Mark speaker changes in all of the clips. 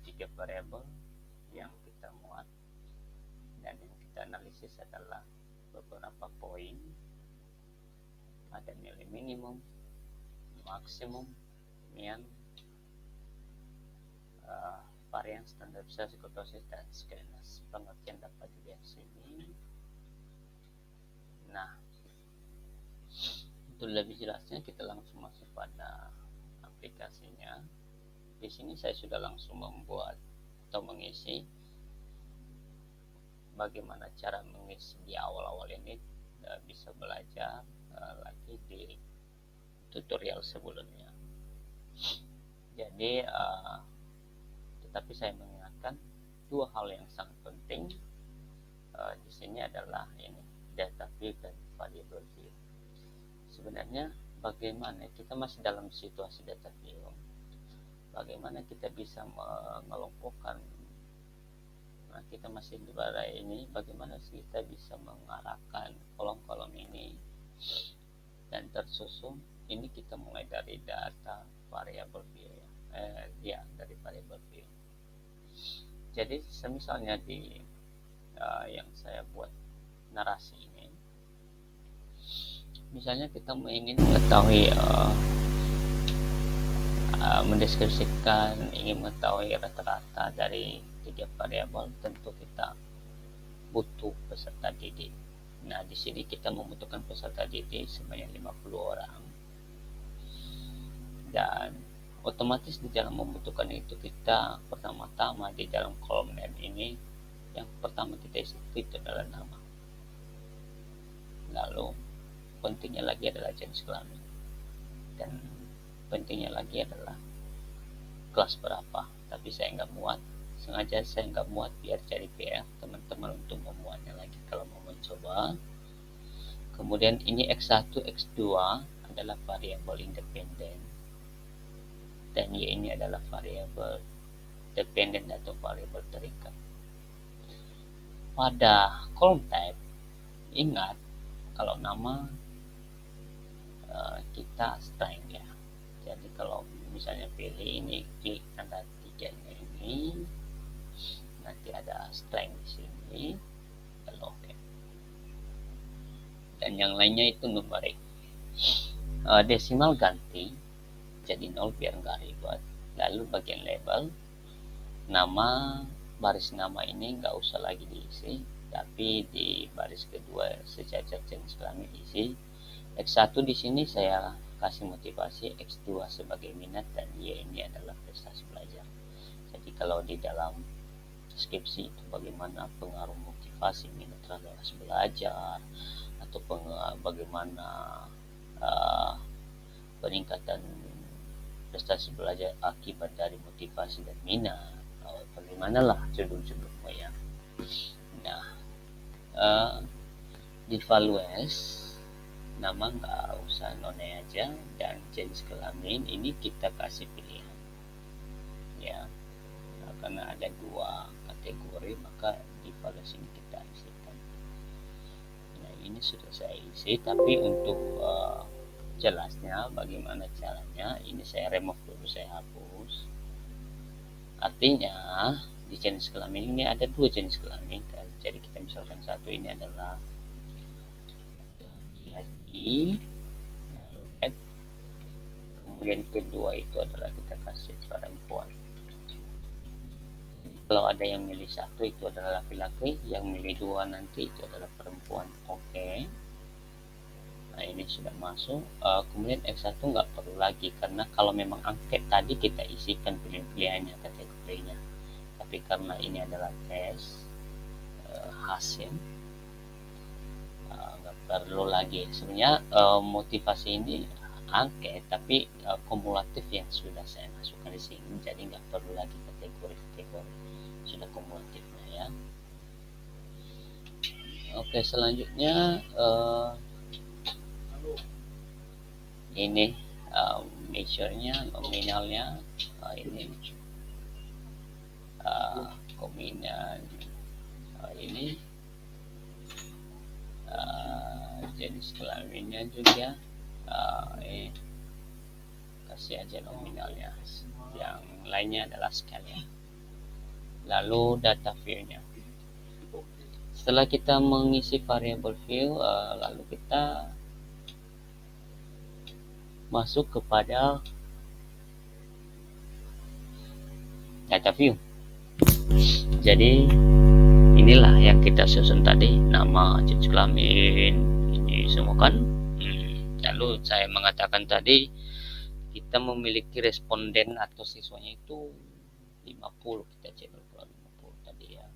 Speaker 1: 3 variabel yang kita muat, dan yang kita analisis adalah beberapa poin. Ada nilai minimum, maksimum, mean, varian, standarisasi, kurtosis, dan skenario. Pengertian dapat dilihat sini. Nah, untuk lebih jelasnya kita langsung masuk pada aplikasinya. Di sini saya sudah langsung membuat atau mengisi. Bagaimana cara mengisi di awal-awal ini bisa belajar lagi di tutorial sebelumnya. Jadi tetapi saya mengingatkan dua hal yang sangat penting di sini adalah ini, data view dan variable view. Sebenarnya bagaimana kita masih dalam situasi data view, bagaimana kita bisa mengelompokkan, kita masih di pada ini, bagaimana kita bisa mengarahkan kolom-kolom ini dan tersusun. Ini kita mulai dari data variable view dari variable view. Jadi misalnya di yang saya buat narasi ini, misalnya kita ingin mengetahui mendeskripsikan, ingin mengetahui rata-rata dari 3 variabel, tentu kita butuh peserta didik. Nah, di sini kita membutuhkan peserta didik sebanyak 50 orang. Dan otomatis di dalam membutuhkan itu, kita pertama-tama di dalam kolom name ini, yang pertama kita isi itu adalah nama. Lalu pentingnya lagi adalah jenis kelamin, dan pentingnya lagi adalah kelas berapa. Tapi saya nggak muat, sengaja saya nggak muat biar cari PR teman-teman untuk memuatnya lagi kalau mau mencoba. Kemudian ini X1, X2 adalah variabel independen, dan Y ini adalah variabel dependen atau variabel terikat. Pada column type, ingat kalau nama kita string ya. Jadi kalau misalnya pilih ini, klik tanda tiganya ini, nanti ada string di sini, lalu oke. Dan yang lainnya itu numerik. Desimal ganti jadi 0 biar nggak ribet. Lalu bagian label, nama, baris nama ini nggak usah lagi diisi, tapi di baris kedua sejajar jenis kelamin isi. X1 di sini saya kasih motivasi, X2 sebagai minat, dan Y ini adalah prestasi belajar. Jadi kalau di dalam deskripsi itu bagaimana pengaruh motivasi minat terhadap belajar, atau bagaimana peningkatan prestasi belajar akibat dari motivasi dan minat, bagaimanalah judul-judulnya ya. Nah, di values nama nggak usah none aja, dan jenis kelamin ini kita kasih pilihan ya, karena ada 2 kategori, maka di values ini kita isikan. Nah, ini sudah saya isi, tapi untuk jelasnya bagaimana caranya, ini saya remove dulu, saya hapus. Artinya di jenis kelamin ini ada 2 jenis kelamin, jadi kita misalkan satu ini adalah laki, kemudian kedua itu adalah kita kasih perempuan. Kalau ada yang milih satu itu adalah laki-laki, yang milih 2 nanti itu adalah perempuan. Oke. Nah, ini sudah masuk. Kemudian X1 nggak perlu lagi, karena kalau memang angket tadi kita isikan pilihan-pilihannya, kategorinya. Tapi karena ini adalah tes hasil, nggak perlu lagi. Sebenarnya motivasi ini angket, tapi kumulatif yang sudah saya masukkan di sini, jadi nggak perlu lagi kategori-kategori, sudah kumulatifnya ya. Oke, selanjutnya ini measure-nya, nominalnya, ini kombinasi ini jenis kelaminnya juga kasih aja nominalnya, yang lainnya adalah scale ya. lalu data view-nya. Setelah kita mengisi variable view, lalu kita masuk kepada data view. Jadi inilah yang kita susun tadi, nama, jenis kelamin, ini semua kan. Lalu saya mengatakan tadi kita memiliki responden atau siswanya itu 50, kita cek dulu 50 tadi ya.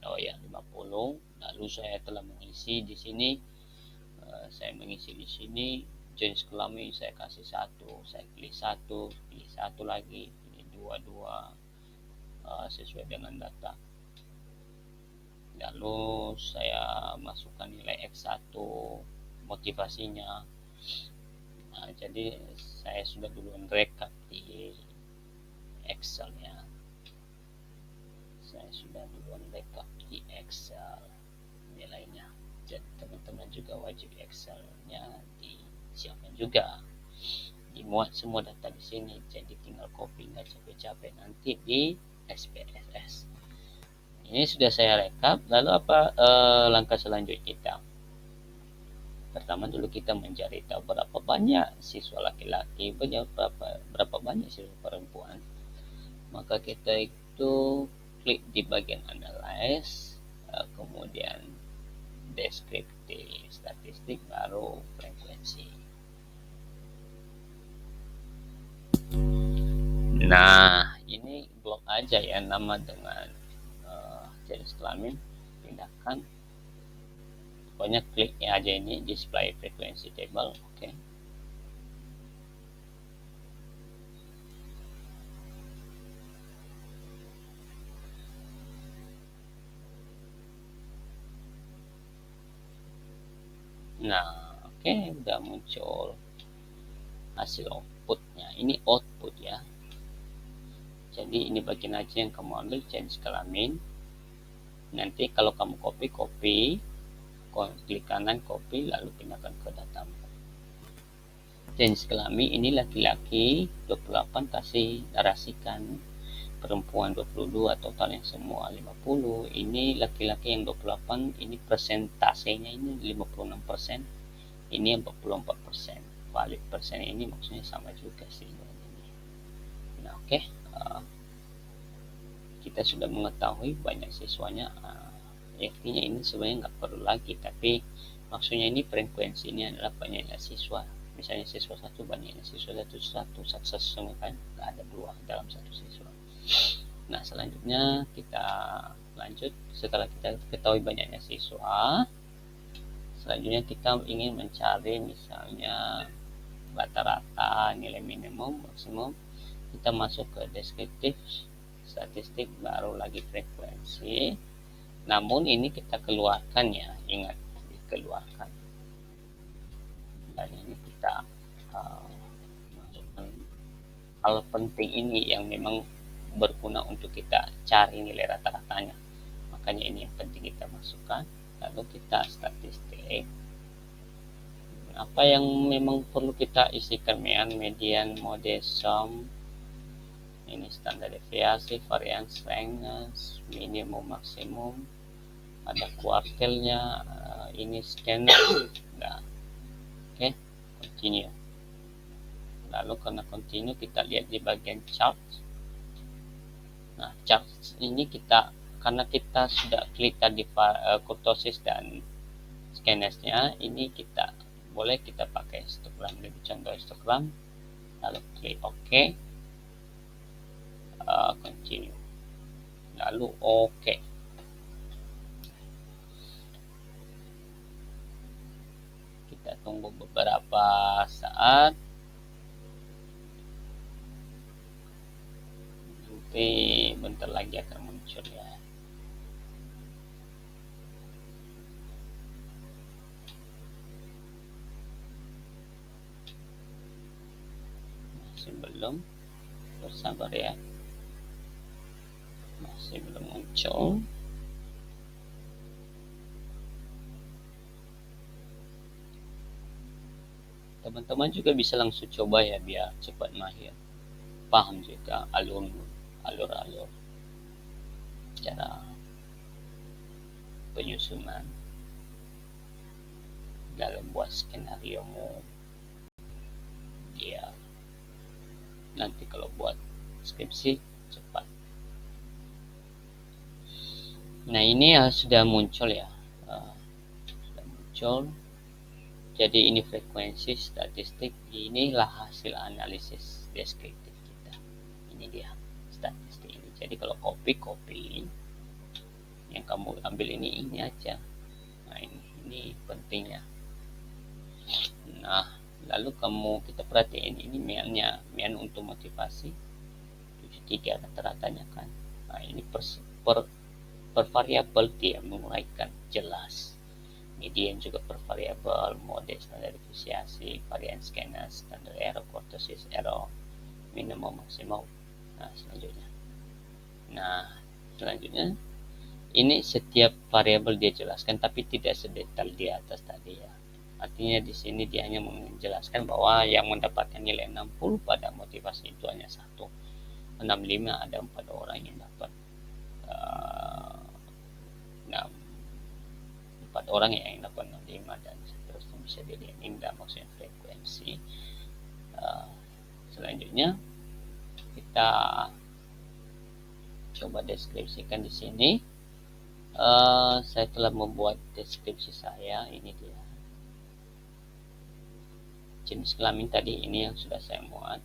Speaker 1: Oh ya, 50. Lalu saya telah mengisi di sini, saya mengisi di sini jenis kelamin saya kasih 1, saya pilih 1 lagi, pilih 2 sesuai dengan data. Lalu saya masukkan nilai X1 motivasinya. Nah, jadi saya sudah duluan rekap di Excel ya. Saya sudah duluan rekap di Excel nilainya. Jadi teman-teman juga wajib Excelnya disiapkan juga, dimuat semua data di sini. Jadi tinggal copy, nggak capek-capek nanti di SPSS. Ini sudah saya rekap. Lalu apa langkah selanjutnya kita? Pertama dulu kita mencari tahu berapa banyak siswa laki-laki, berapa banyak siswa perempuan. Maka kita itu klik di bagian analyze, kemudian deskriptif statistik, baru frekuensi. Nah, ini blok aja ya, nama dengan jenis kelamin, pindahkan. Pokoknya kliknya aja ini display frequency table. Oke. Nah, oke, udah muncul hasil outputnya. Ini output ya. Jadi ini bagian aja yang kamu ambil, jenis kelamin. Nanti kalau kamu copy, klik kanan copy, lalu pindahkan ke datamu. Jenis kelamin ini laki-laki 28, kasih narasikan. Perempuan 22, totalnya semua 50. Ini laki-laki yang 28, ini persentasenya ini 56%, ini 44%. Valid persen ini maksudnya sama juga sih dengan ini. Nah, oke. Kita sudah mengetahui banyak siswanya. Artinya ini sebenarnya nggak perlu lagi, tapi maksudnya ini frekuensi ini adalah banyaknya siswa. Misalnya siswa 1 banyaknya siswa 1 semua kan, nggak ada 2 dalam 1 siswa. Nah, selanjutnya kita lanjut. Setelah kita ketahui banyaknya siswa, selanjutnya kita ingin mencari misalnya rata-rata, nilai minimum, maksimum. Kita masuk ke deskriptif statistik, baru lagi frekuensi. Namun ini kita keluarkan ya, ingat dikeluarkan. Dan ini kita masukkan hal penting ini yang memang berguna untuk kita cari nilai rata-ratanya. Makanya ini yang penting kita masukkan. Lalu kita statistik. Apa yang memang perlu kita isikan, median, mode, sum. Ini standar deviasi, variance, strength, minimum, maksimum. Ada kuartilnya, ini scan. Nah, oke, continue. Lalu karena continue, kita lihat di bagian chart. Nah, chart ini karena kita sudah klik tadi kurtosis dan scanner-nya, ini boleh kita pakai histogram, lebih contoh histogram. Lalu klik OK. Continue, lalu OK. Kita tunggu beberapa saat, nanti bentar lagi akan muncul ya. Masih belum, bersabar ya. Masih belum muncul. Teman-teman juga bisa langsung coba ya, biar cepat mahir, paham juga alur-alur. penyusunan dalam buat skenario mu, ya nanti kalau buat skripsi cepat. Nah ini ya sudah muncul ya, sudah muncul. Jadi ini frekuensi statistik, inilah hasil analisis deskriptif kita. Ini dia statistik ini. Jadi kalau copy yang kamu ambil ini aja. Nah ini pentingnya. Nah lalu kita perhatiin ini mian untuk motivasi 73 rata-ratanya kan. Nah ini per variabel dia menguraikan jelas. Median juga per variabel, mode standar deviasi, varian skenas, standar error, kurtosis error, minimum maksimum. Nah selanjutnya ini setiap variabel dia jelaskan, tapi tidak sedetail di atas tadi ya. Artinya di sini dia hanya menjelaskan bahwa yang mendapatkan nilai 60 pada motivasi itu hanya 1. 65 ada 4 orang yang dapat 4 orang yang dapat 65 dan seterusnya, bisa dilihat ini maksudnya frekuensi. Selanjutnya kita coba deskripsikan di sini. Saya telah membuat deskripsi saya, ini dia. Jenis kelamin tadi ini yang sudah saya muat.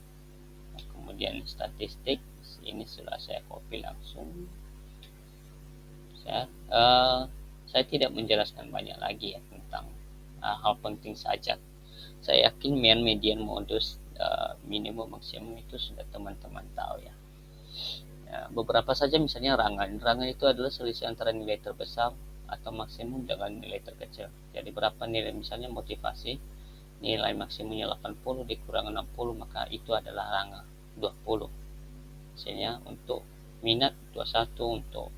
Speaker 1: Kemudian statistik ini sudah saya copy langsung. Saya tidak menjelaskan banyak lagi ya tentang hal penting saja. Saya yakin median modus minimum maksimum itu sudah teman-teman tahu ya. Beberapa saja misalnya rangan itu adalah selisih antara nilai terbesar atau maksimum dengan nilai terkecil. Jadi berapa nilai, misalnya motivasi nilai maksimumnya 80 dikurang 60, maka itu adalah rangan 20. Misalnya untuk minat 21, untuk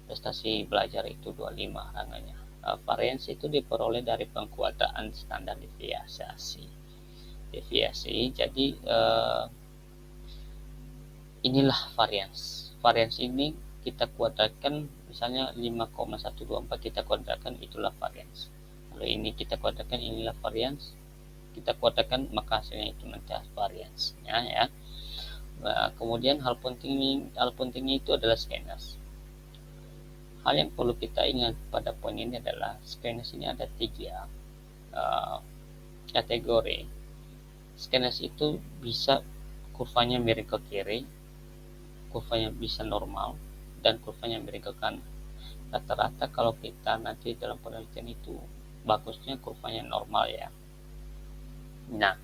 Speaker 1: prestasi belajar itu 25 rangannya. Variansi itu diperoleh dari pengkuataan standar deviasi. Jadi inilah variansi ini kita kuadratkan, misalnya 5,124 kita kuadratkan, itulah varians. Kalau ini kita kuadratkan, inilah varians. Kita kuadratkan, maka hasilnya itu nanti variansnya ya. Kemudian hal pentingnya itu adalah skenas. Hal yang perlu kita ingat pada poin ini adalah skenas ini ada 3 kategori. Skenas itu bisa kurvanya miring ke kiri, kurvanya bisa normal, dan kurvanya miring ke kanan. Rata-rata kalau kita nanti dalam penelitian itu bagusnya kurvanya normal ya. Nah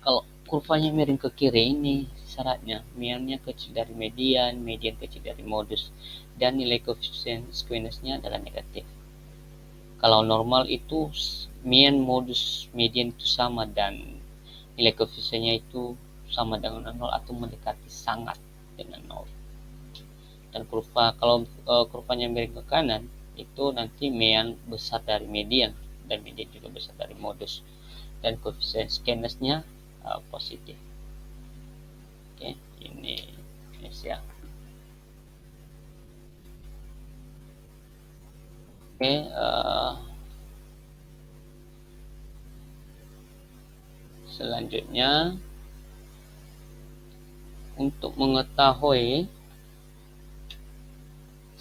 Speaker 1: kalau kurvanya miring ke kiri ini syaratnya miannya kecil dari median kecil dari modus, dan nilai koefisien skenarsnya adalah negatif. Kalau normal itu mian, modus, median itu sama dan nilai koefisiennya itu sama dengan 0 atau mendekati sangat dengan 0. Dan kalau kurvanya miring ke kanan itu nanti mian besar dari median dan median juga besar dari modus, dan koefisien skenarsnya positif. Oke, ini ya. Oke, selanjutnya untuk mengetahui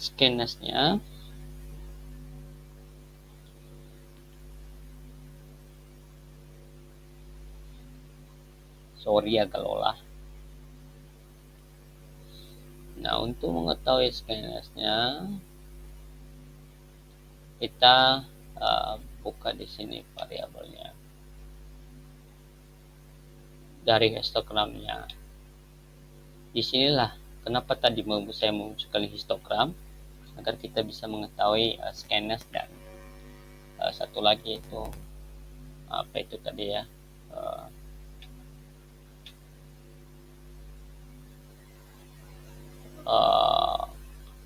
Speaker 1: skenarsnya, sorry ya kalau lah. Nah untuk mengetahui skenarsnya kita buka di sini variabelnya dari histogramnya. Disinilah kenapa tadi saya memunculkan histogram, agar kita bisa mengetahui skenars, dan satu lagi itu apa itu tadi ya,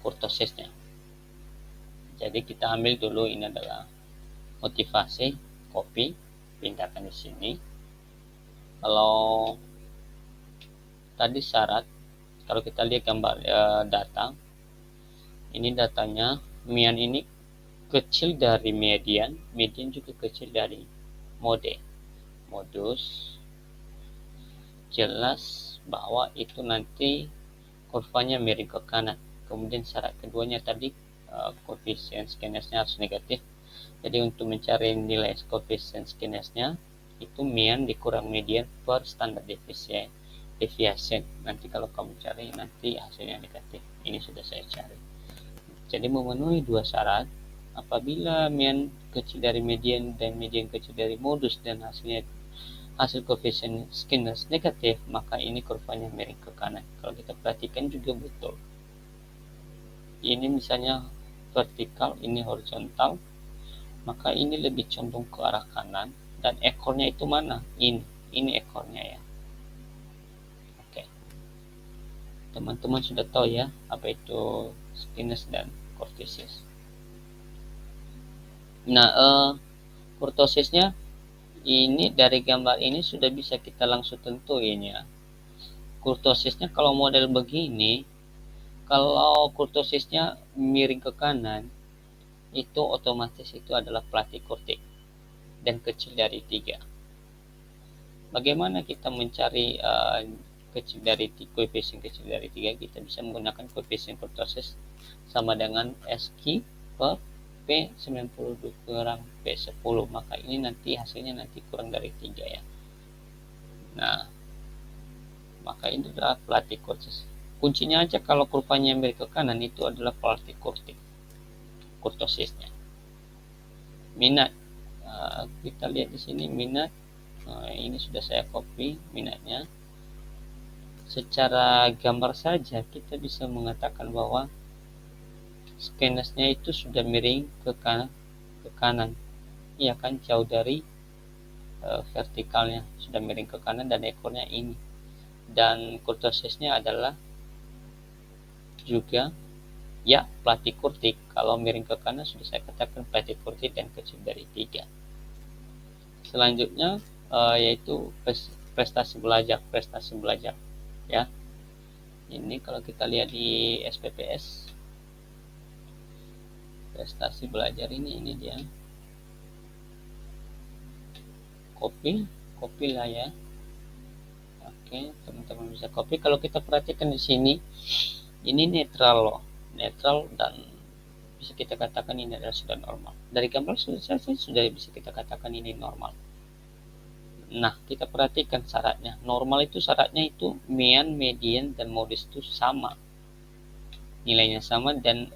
Speaker 1: kurtosisnya. Jadi kita ambil dulu, ini adalah motivasi, copy, pindahkan di sini. Kalau tadi syarat, kalau kita lihat gambar data, ini datanya mian ini kecil dari median, median juga kecil dari modus, jelas bahwa itu nanti kurvanya miring ke kanan. Kemudian syarat keduanya tadi koefisien skenesnya harus negatif. Jadi untuk mencari nilai koefisien skenesnya itu mean dikurang median per standar deviation. Nanti kalau kamu cari nanti hasilnya negatif. Ini sudah saya cari. Jadi memenuhi dua syarat, apabila mean kecil dari median dan median kecil dari modus dan hasil koefisien skenes negatif, maka ini kurvanya miring ke kanan. Kalau kita perhatikan juga betul. Ini misalnya vertikal, ini horizontal, maka ini lebih condong ke arah kanan, dan ekornya itu mana? Ini ekornya ya. Oke. Teman-teman sudah tahu ya apa itu skenes dan kurtosis. Nah, kurtosisnya ini dari gambar ini sudah bisa kita langsung tentuin ya. Kurtosisnya kalau model begini, kalau kurtosisnya miring ke kanan, itu otomatis itu adalah platykurtik dan kecil dari 3. Bagaimana kita mencari koefisien kecil dari 3? Kita bisa menggunakan koefisien kurtosis sama dengan SQ per P92 kurang P10, maka ini nanti hasilnya nanti kurang dari 3 ya. Nah, maka ini adalah platykurtis. Kuncinya aja kalau kurvanya miring ke kanan itu adalah platykurtik kurtosisnya. Minat, kita lihat di sini minat. Ini sudah saya copy minatnya. Secara gambar saja kita bisa mengatakan bahwa skenesnya itu sudah miring ke kanan. Iya kan, jauh dari vertikalnya, sudah miring ke kanan dan ekornya ini. Dan kurtosisnya adalah juga ya platykurtik. Kalau miring ke kanan sudah saya katakan platykurtik dan kecil dari 3. Selanjutnya yaitu prestasi belajar ya. Ini kalau kita lihat di SPPS, prestasi belajar ini dia. Copy lah ya. Oke, teman-teman bisa copy. Kalau kita perhatikan di sini, ini netral loh, netral, dan bisa kita katakan ini adalah sudah normal. Dari gambar sudah bisa kita katakan ini normal. Nah, kita perhatikan syaratnya. Normal itu syaratnya itu mean, median, dan modus itu sama. Nilainya sama dan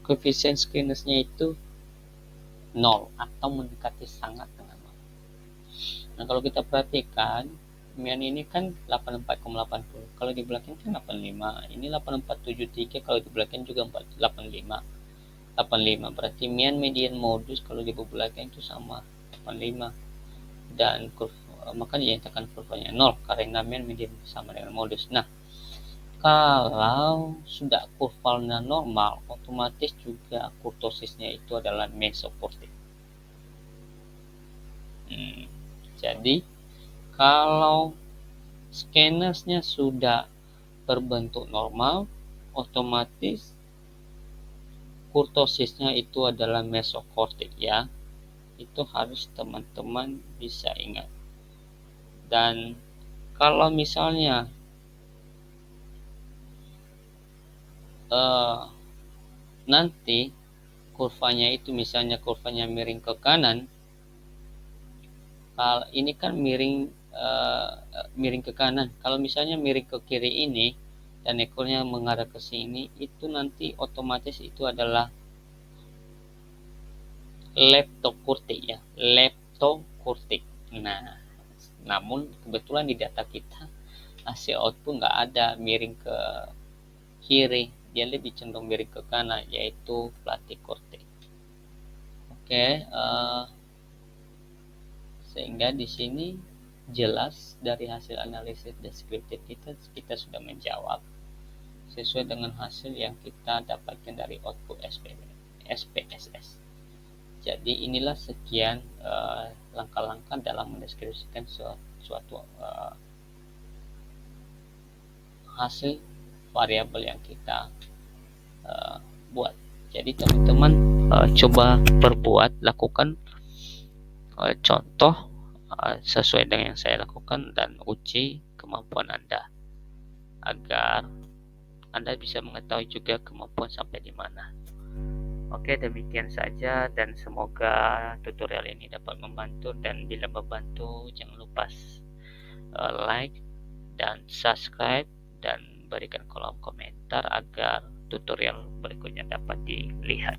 Speaker 1: koefisien skenesnya itu 0 atau mendekati sangat dengan 0. Nah, kalau kita perhatikan mean ini kan 84,80. Kalau di belakang kan 85. Ini 8473, kalau di belakang juga 85. Berarti mean, median, modus kalau di belakang itu sama 85. Dan maka dinyatakan kurvanya 0 karena mean, median sama dengan modus. Nah, kalau sudah kurvanya normal, otomatis juga kurtosisnya itu adalah mesokurtik. Jadi kalau skenesnya sudah berbentuk normal, otomatis kurtosisnya itu adalah mesokortik ya. Itu harus teman-teman bisa ingat. Dan kalau misalnya nanti kurvanya itu misalnya kurvanya miring ke kanan, ini kan miring ke kanan. Kalau misalnya miring ke kiri ini dan ekornya mengarah ke sini, itu nanti otomatis itu adalah leptokurtik ya, leptokurtik. Nah, namun kebetulan di data kita hasil output nggak ada miring ke kiri, dia lebih cenderung miring ke kanan, yaitu platykurtik. Oke, sehingga di sini jelas dari hasil analisis deskriptif kita sudah menjawab sesuai dengan hasil yang kita dapatkan dari output SPSS. Jadi inilah sekian langkah-langkah dalam mendeskripsikan suatu hasil variabel yang kita buat. Jadi teman-teman coba berbuat, lakukan contoh sesuai dengan yang saya lakukan dan uji kemampuan Anda agar Anda bisa mengetahui juga kemampuan sampai di mana. Oke, demikian saja dan semoga tutorial ini dapat membantu, dan bila membantu jangan lupa like dan subscribe dan berikan kolom komentar agar tutorial berikutnya dapat dilihat.